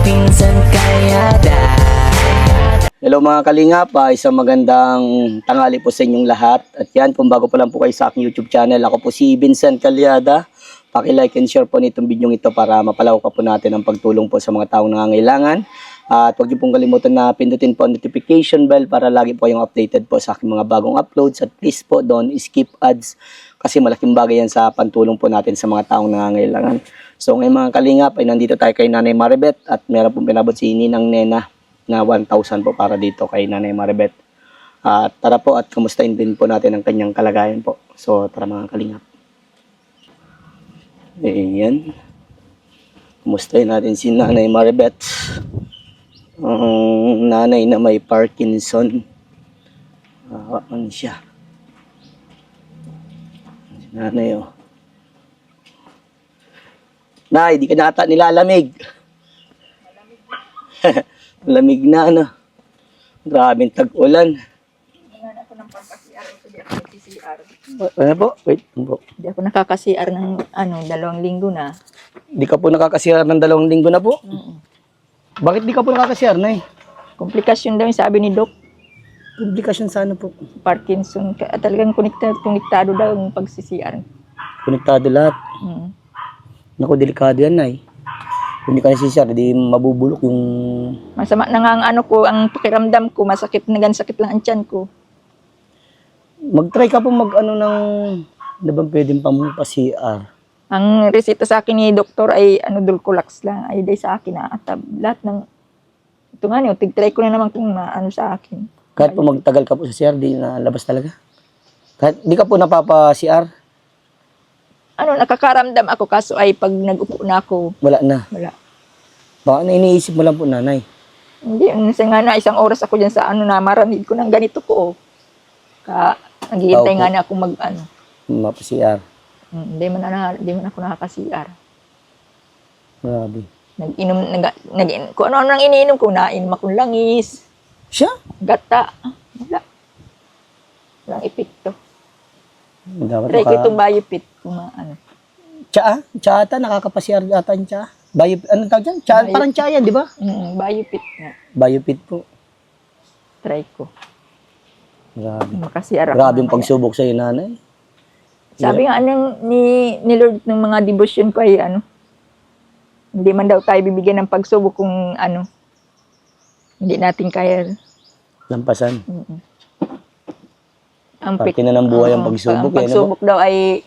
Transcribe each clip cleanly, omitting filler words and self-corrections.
Pinsan Kalyada. Hello mga kalingap, isang magandang tanghali po sa inyong lahat. At yan, kung bago pa lang po kayo sa aking YouTube channel, ako po si Vincent Kalyada. Paki-like and share po nitong video ito para mapalawak po natin ang pagtulong po sa mga taong nangangailangan. At huwag niyo pong kalimutan na pindutin po ang notification bell para lagi po kayong updated po sa aking mga bagong uploads. At please po don't skip ads kasi malaking bagay yan sa pantulong po natin sa mga taong nangangailangan. So ngayon mga kalingap ay nandito tayo kay Nanay Maribeth at meron pong pinabot si Ninang Nena na 1,000 po para dito kay Nanay Maribeth. At tara po at kumustahin din po natin ang kanyang kalagayan po. So tara mga kalingap. Ayan. Kumustahin natin si Nanay Maribeth. Ang nanay na may Parkinson. Ano siya? Si nanay oh. Nay, di ka na ata nilalamig. Lamig na ano. Grabing tag-ulan. Hindi ako ng pampasiar kasi di ako nag-CR. Ano po? Wait. Ano po? Di ako nakaka-CR ng 2 linggo na. Di ka po nakakasiyar ng 2 linggo na po? Bakit di ka po nakakasiyar, Nay? Komplikasyon daw yung sabi ni Doc. Komplikasyon sa ano po? Parkinson. Talagang konektado daw yung pag-CR. Konektado lahat. Naku, delikado yan, Nay. Kung di ka nasisiyar, di mabubulok yung... Masama na nga ang pakiramdam ko. Masakit na sakit lang ang tiyan ko. Mag-try ka po mag-ano ng... Ano bang pwedeng pampasiar? Ang resita sa akin ni doktor ay Dulcolax lang. Ay day sa akin na atab. Lahat ng... Ito nga niyo, tig-try ko na naman kung maano sa akin. Kahit po magtagal ka po sa CR, di nalabas talaga? Kahit di ka po napapa-CR? Nakakaramdam ako kaso ay pag nag-upo na ako, Wala na. wala. Baka na iniisip mo lang po, Nanay. Hindi, minsan nga na isang oras ako dyan sa na maramig ko ng ganito po. Naghihintay nga na ako Mapa-CR. Hindi man ako nakaka-CR. Grabe. Kung ano nang iniinom ko, nainom akong langis, Siya? gata. Wala. Walang epekto. Dapat Try ko itong biopit. Tsaa? Tsaa ata? Nakakapa-CR ata yung tsaa? Ano tawag dyan? Tsaa, parang tsaa yan, di ba? Biopit nga. Biopit po. Try ko. Grabe. Maka-CR ako. Grabe yung mamaya. pagsubok sa'yo, Nanay. Sabi nga ni Lord ng mga devotion ko ay hindi man daw tayo bibigyan ng pagsubok kung hindi natin kaya. Lampasan. Ang Parte na ng buhay ang pagsubok. Ang pagsubok daw ay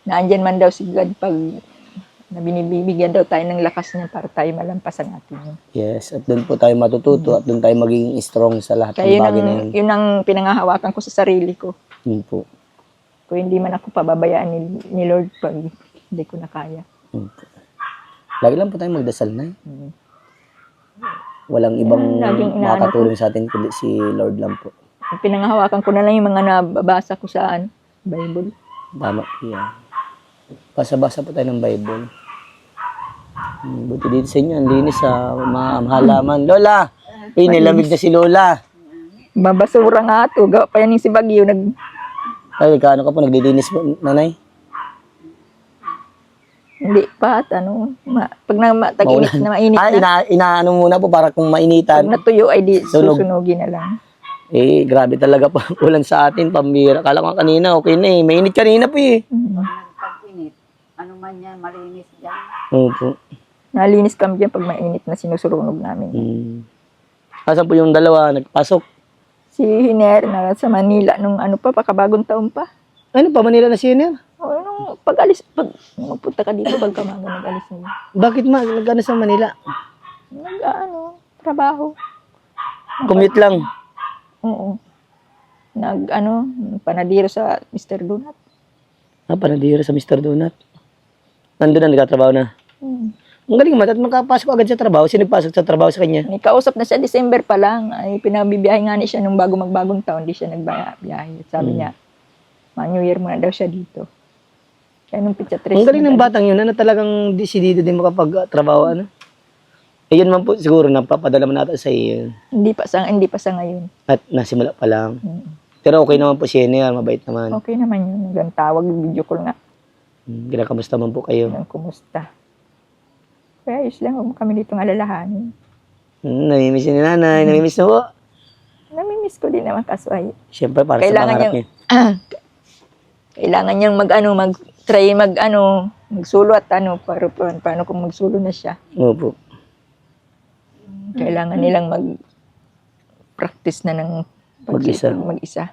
naandyan man daw si God pag na binibigyan daw tayo ng lakas niya para tayo malampasan natin. Yes, at doon po tayo matututo at doon tayo magiging strong sa lahat ng bagay na yun. Yun ang pinangahawakan ko sa sarili ko. Yun po. Kung hindi man ako pababayaan ni Lord pag hindi ko na kaya. Yun po. Lagi lang po tayo magdasal na. Walang ibang laging makakatulong sa atin kundi si Lord lang po. Pinangahawakan ko na lang yung mga nababasa ko sa Bible. Tama. Yeah. Basa-basa po tayo ng Bible. Buti dito sa inyo, ang linis sa mga halaman. Lola! Nilamig na si Lola. Babasura nga ito. Gawa pa yan yung si Bagyo. Ay, kaano ka po? Nagdidinis po, Nanay? Hindi pa. At pag tag-init na mainit na. Inaano muna po para kung mainitan. Pag natuyo ay Sunog. susunugin na lang. Eh, grabe talaga po ulan sa atin. Pambira. Kala ko kanina, okay na eh. Mainit kanina po eh. Pag-init, ano man yan, malinis dyan. Opo. Nalinis kami dyan pag mainit na sinusurunog namin. Asan po yung dalawa? Nagpasok? Si Hiner na sa Manila nung pakabagong taon pa. Ano pa, Manila na si Hiner? O, nung pag-alis, pag magpunta ka dito, pagkamaga nag-alis na. Bakit nagano sa Manila? Trabaho. Commute lang. Oo. Panadiro sa Mr. Donut. Panadira sa Mr. Donut. Nandun na, nagkatrabaho na. Ang galing naman, at makapasok agad sa trabaho. Sino nagpasok sa trabaho sa kanya? May kausap na siya December pa lang. Ay, pinabibiyahe nga niya siya nung magbagong taon. Di siya nagbiyahe. Sabi niya, New Year muna daw siya dito. Kaya nung pizza tres. Ang galing ng batang yun, talagang desidido din makapag-trabaho, Ayun man po siguro napapadala mo natin sa iyo. Hindi pa sa ngayon. At nasimula pa lang. Pero okay naman po si Hiner, mabait naman. Okay naman yun. Hanggang tawag, video call nga. Kinakamusta man po kayo? Hanggang kumusta. Kaya ayos lang, huwag mo kami ditong alalahanin. Namimiss ni nanay. Namimiss na po. Namimiss ko din naman kaso ay Siyempre, para Kailangan sa pangarap niya. kailangan niyang mag-try magsulo at paano kung magsulo na siya. Opo. Kailangan nilang mag-practice na ng Mag-isa. mag-isa.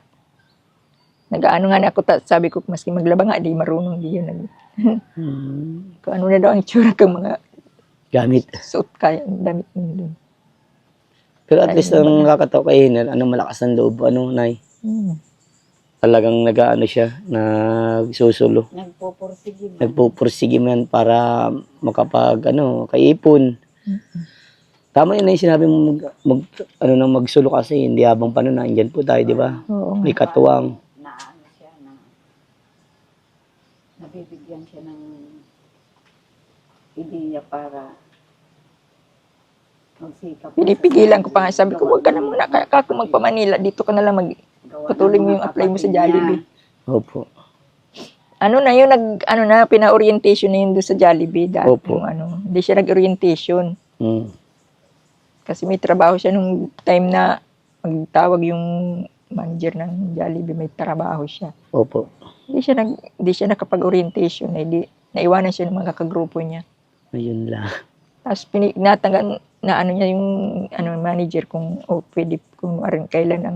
Nag-ano nga na ako, sabi ko, maski maglaba nga, di marunong, di yun. Kung ano na daw ang itsura kang mga Gamit. suot kaya, damit mo dun. Pero at least ang nakakatawa kay Hiner, malakas ng loob, nay. Talagang nag-ano siya, nagsusulo. Nagpupursige man. Nagpupursige man para kaipon. Tama yun na yung sinabi mo, magsulo kasi, hindi habang paano nandyan po tayo, di ba? Oo. May katuwang. Naano siya na nabibigyan siya ng ideya para magsikap. Pinipigilan ko pa nga, sabi ko, huwag ka na muna, kaya ako magpa-Manila, dito ka na lang patuloy mo yung apply mo sa Jollibee. Opo. Ano na yun, pina-orientation na yun doon sa Jollibee. Dati, Opo. Hindi siya nag-orientation. Kasi may trabaho siya nung time na magtawag yung manager ng Jollibee, may trabaho siya. Opo. Hindi siya nakapag-orientation, naiwanan siya ng mga kakagrupo niya. Ayun lang. Tapos pinatanggal na niya yung manager kung pwede kung kailan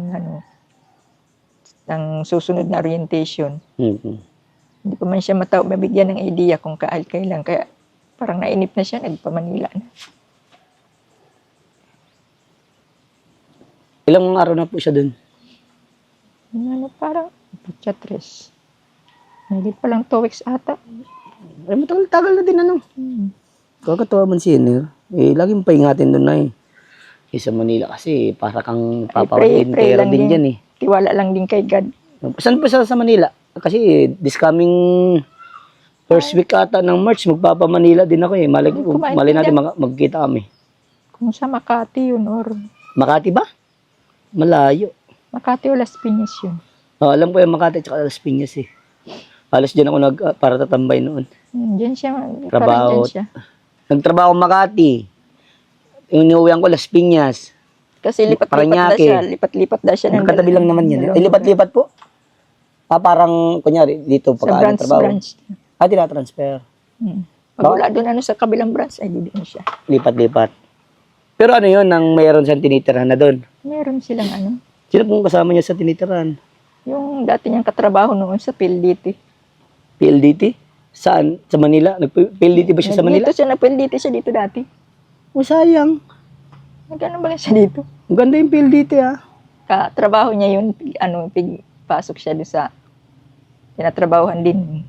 ang susunod na orientation. Hindi pa man siya mabigyan ng idea kung kailan. Kaya parang nainip na siya, nagpa-Manila na. Ilang araw na po siya dun? Parang Puchatres. Hindi pa lang 2 weeks ata. Ay, matagal-tagal na din Kakatawa man si Hiner. Laging paingatin dun sa Manila kasi para kang pray papawatintero lang din din. dyan Tiwala lang din kay God. Saan po siya sa Manila? Kasi this coming first week ata ng March, magpapa-Manila din ako Malay natin magkita kami. Kung sa Makati yun or Makati ba? Malayo. Makati o Las Piñas yun. Alam ko yung Makati at Las Piñas Halos dyan ako para tatambay noon. Diyan siya. Trabaho. Parang dyan siya. Nagtrabaho Makati. Inuwihan ko Las Piñas. Kasi lipat-lipat daw siya. Katabi lang naman yan. Lipat-lipat po? Parang, kunyari, dito sa pagkaan trabaho. branch. Tinatransfer. Pag wala doon sa kabilang branch, ay di siya. Lipat-lipat. Pero yun, nang mayroon siyang tinitirahan na doon? Meron silang Sino pong kasama niya sa tinitirahan? yung dati niyang katrabaho noon sa PLDT. PLDT? Saan? Sa Manila? PLDT ba siya sa Manila? PLDT siya dito dati. Sayang. Magkano ba siya dito? Ang ganda yung PLDT Katrabaho niya yun, pasok siya doon sa tinatrabahohan din.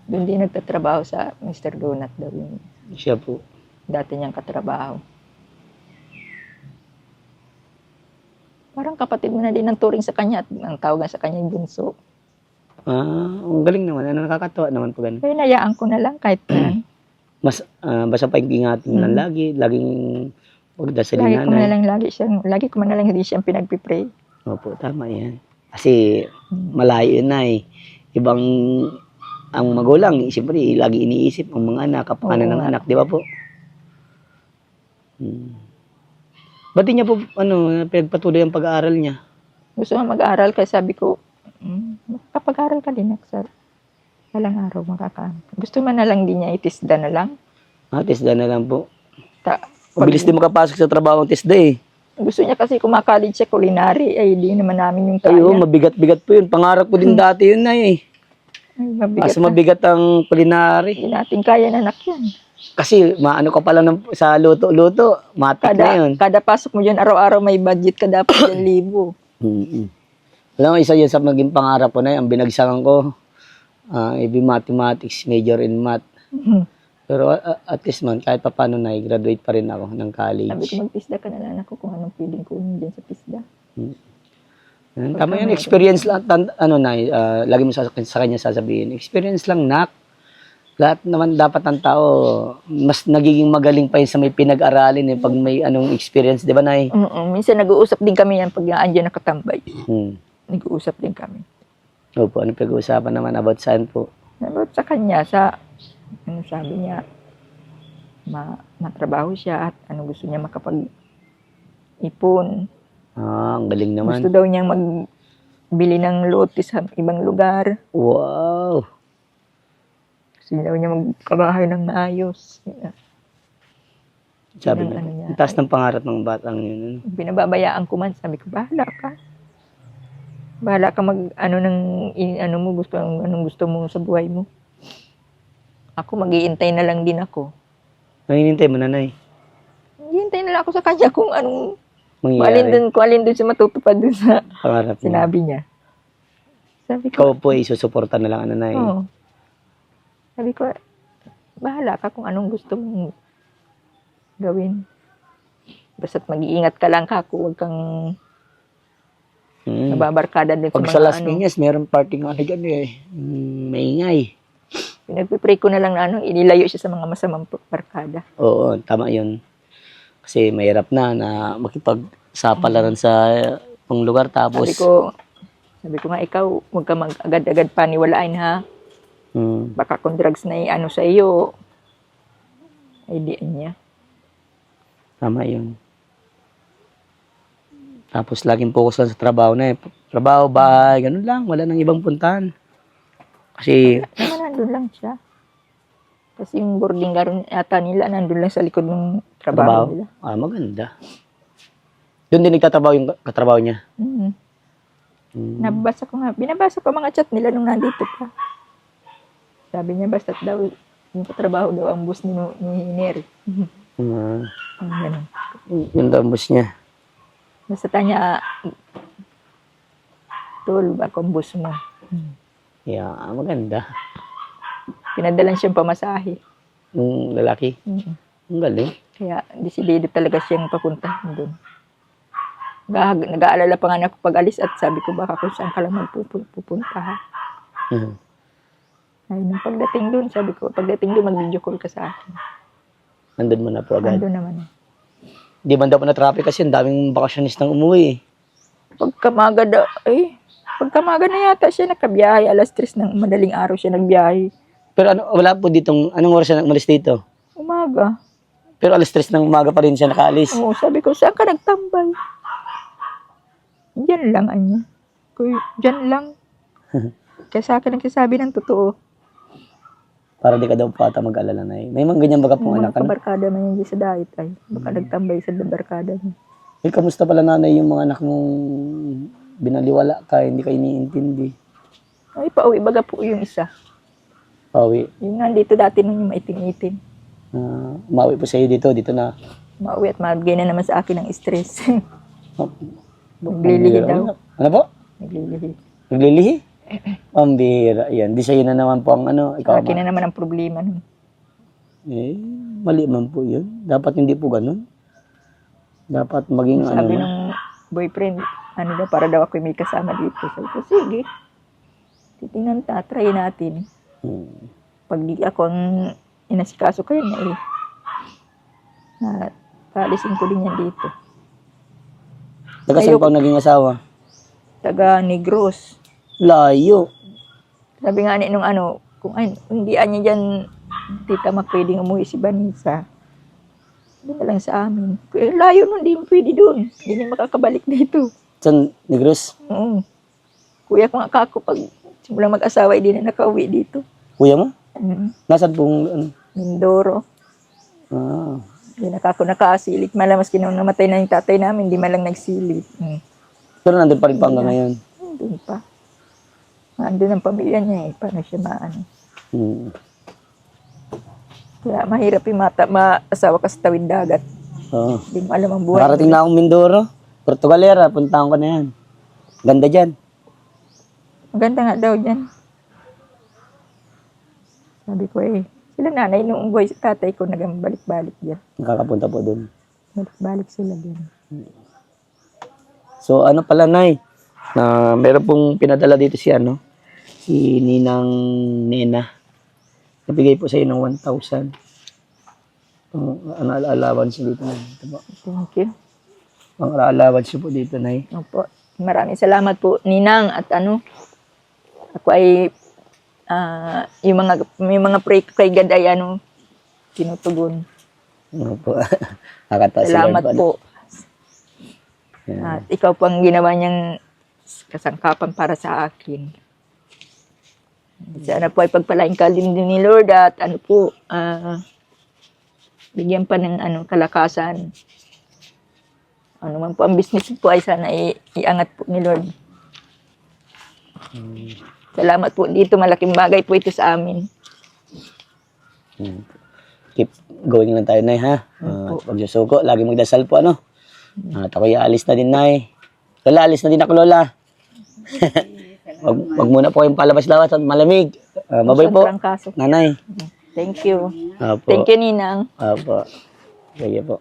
Doon din nagtatrabaho sa Mr. Donut daw yun. Siya po. Dati niyang katrabaho. Parang kapatid mo na din ang turing sa kanya at ang tawagan sa kanya yung bunso. Ang galing naman. Nakakatawa naman po ganun. Kaya nayaan ko na lang kahit Mas, basta pa yung ingatin mo lang lagi. Laging pagdasalin lagi ko man na lang hindi siya pinagpipray. Opo, tama yan. Kasi malayo na Ibang, ang magulang, siyempre, lagi iniisip ang mga anak, kapakanan ng anak, di ba po? Ba't di niya po, pinagpatuloy ang pag-aaral niya? Gusto nga mag-aaral, kaya sabi ko, kapag-aaral ka din, sir. Walang araw makakaano. Gusto man na lang din niya, itisda na lang. Tisda na lang po. Mabilis din makapasok sa trabaho ang tisda Gusto niya kasi kumakalit siya culinary, ay di naman namin yung kaya. Ayo, mabigat-bigat po yun. Pangarap ko din dati yun Ay, mabigat Mas mabigat ang culinary. Hindi natin kaya na anak yan. Kasi maano ka pala sa luto-luto, matik na yun. Kada pasok mo dyan, araw-araw may budget ka dapat 1,000. Alam mo, isa yun sa maging pangarap ko ang binagsakan ko. Ibig mathematics, major in math. Pero at least man, kahit pa paano graduate pa rin ako ng college. Sabi ko, mag-PISDA ka na lang ako kung anong pwedeng kunin dyan sa PISDA. Tama yan, experience lang. Lagi mo sa kanya sasabihin, experience lang, nak. Lahat naman dapat ng tao, mas nagiging magaling pa yun sa may pinag-aralin pag may experience, di ba, Nay? Minsan nag-uusap din kami yan pag andyan nakatambay. Nag-uusap din kami. Opo, ano pag-uusapan naman about saan po? About sa kanya, ano sabi niya, matrabaho siya at gusto niya makapag-ipon. Ang galing naman. Gusto daw niyang magbili ng lote sa ibang lugar. Wow. Gusto daw niya magkabahay ng maayos. Sabi Yun ang niya, niya. ang taas ng pangarap ng batang yun. Binababayaan ko man, sabi ko, bahala ka. Bahala ka anong gusto mo sa buhay mo. Ako, mag-iintay na lang din ako. Nanginintay mo, nanay? Mag-iintay na lang ako sa kanya kung anong Mangyayari. kung alin doon siya matutupad doon sa Pangarap niya. sinabi niya. Sabi ko, Ikaw po ay susuporta na lang, nanay. oo. Sabi ko, bahala ka kung anong gusto mong gawin. Basta't mag-iingat ka lang ka, huwag kang nababarkada din Pag sa Las Piñas, meron parting dyan maingay. Pinagpipray ko na lang na inilayo siya sa mga masamang barkada. Oo, tama yun. Kasi mahirap na makipagsapalaran sa pang lugar tapos Sabi ko nga, ikaw, huwag ka mag-agad-agad paniwalain ha. Baka kung drugs na sa iyo, ay diyan niya. tama yun. Tapos laging focus lang sa trabaho na Trabaho, bahay, ganun lang. Wala nang ibang puntahan. Kasi, Naman nandun lang siya. Kasi yung boarding garon yata nila, nandun lang sa likod ng trabaho nila. maganda. Doon din nagtatrabaho yung katrabaho niya. Binabasa ko mga chat nila nung nandito pa. Sabi niya, basta't daw, yung katrabaho daw ang boss ni Neri. Ganun. Yung tambos niya. Basta tanya, tol, ako ang boss mo. Yeah, maganda. Pinadalan siyang pamasahe. Yung lalaki. Ang galing. Kaya, desidido talaga siyang papunta doon. Nag-aalala pa nga ako pag alis at sabi ko, baka kung saan ka lang magpupunta ha. Ay, nung pagdating doon, sabi ko, pagdating doon, mag-video call ka sa akin. Nandun mo na po agad. Nandun naman. Di ba daw pa na traffic kasi ang daming bakasyonistang umuwi. Pagkamaga na yata siya nakabiyahe. Alas 3 ng madaling araw siya nagbiyahe. Pero wala po anong oras siya umalis dito? Umaga. Pero alas 3 ng umaga pa rin siya nakaalis. Oo, sabi ko, saan ka nagtambay? Diyan lang, anya. Diyan lang. Kaya sa akin nagsasabi ng totoo. Para di ka daw pata mag-alala na May mga ganyan baga pong anak Mga kabarkada man yung sa diet ay. Baka nagtambay sa barkada niya. Kamusta pala nanay yung mga anak mong binaliwala ka, hindi ka iniintindi? Ay, pauwi baga po yung isa. Pauwi. Yung nandito dati nung yung maitim-itim. Umauwi po sa'yo dito na. Mauwi at mabigay na naman sa akin ng stress. Naglilihi daw. Ano po? Naglilihi. Naglilihi? Pambira. Yan. Di sa'yo na naman po ang ikaw. Sa akin na naman ang problema nun. Mali man po yun. Dapat hindi po ganun. Dapat maging Sabi nung boyfriend, para daw ako may kasama dito. Sabi ko, sige. Titingnan try natin. Pag di ako ang inasikaso kayo na paalisin ko din yan dito. Taga saan pa ang naging asawa? Taga Negros. Layo. Sabi nga nung kung hindi niya dyan, tita pwedeng umuwi si Vanessa. Doon na lang sa amin. Layo nun, di mo pwede doon. Hindi niya makakabalik dito. Saan? Negros? Oo. Kuya ko nga kako pag simulang mag-asawa, hindi na nakauwi dito. Kuya mo? Nasaan pong Mindoro. Hindi na kako nakasilit. Malamas namatay na yung tatay namin, hindi man lang nagsilit. Pero nandun pa rin pa hanggang ngayon. Nandun pa. Nandun ang pamilya niya Paano siya Kaya mahirap yung maasawa ka sa tawid dagat. Oo. Hindi mo alam ang buhay. Nakarating na akong Mindoro. Portugalera, puntahan ko na yan. Ganda dyan. Maganda nga daw dyan. Sabi ko sila nanay nung boy sa tatay ko nagambalik-balik dyan. Nakakapunta po dun. Balik sila dyan. So pala nay, na meron pong pinadala dito si Ninang Nena. Nabigay po sa iyo ng 1,000. Ang allowance dito na. Ito po. Thank you. Ang allowance po dito na. Opo. Maraming salamat po, Ninang. At ako ay yung mga pray kay God ay tinutugon. Opo. Nakakatawa si Salamat Lord po. Yan. At ikaw po ang ginawa niyang kasangkapan para sa akin. Sana po ay pagpalain ka din ni Lord at ano po, bigyan pa ng kalakasan. Ano man po ang business po ay sana iangat po ni Lord. Salamat po dito, malaking bagay po ito sa amin. Keep going lang tayo, Nay, ha? Huwag susuko. Lagi magdasal po, ano? At ako'y aalis na din, Nay. Lola, alis na din ako, Lola. wag muna po kayong palabas-labas at malamig. Mabay po, Sobrang kaso. Nanay. Thank you. Apo. Thank you, Ninang. Apo. Sige po.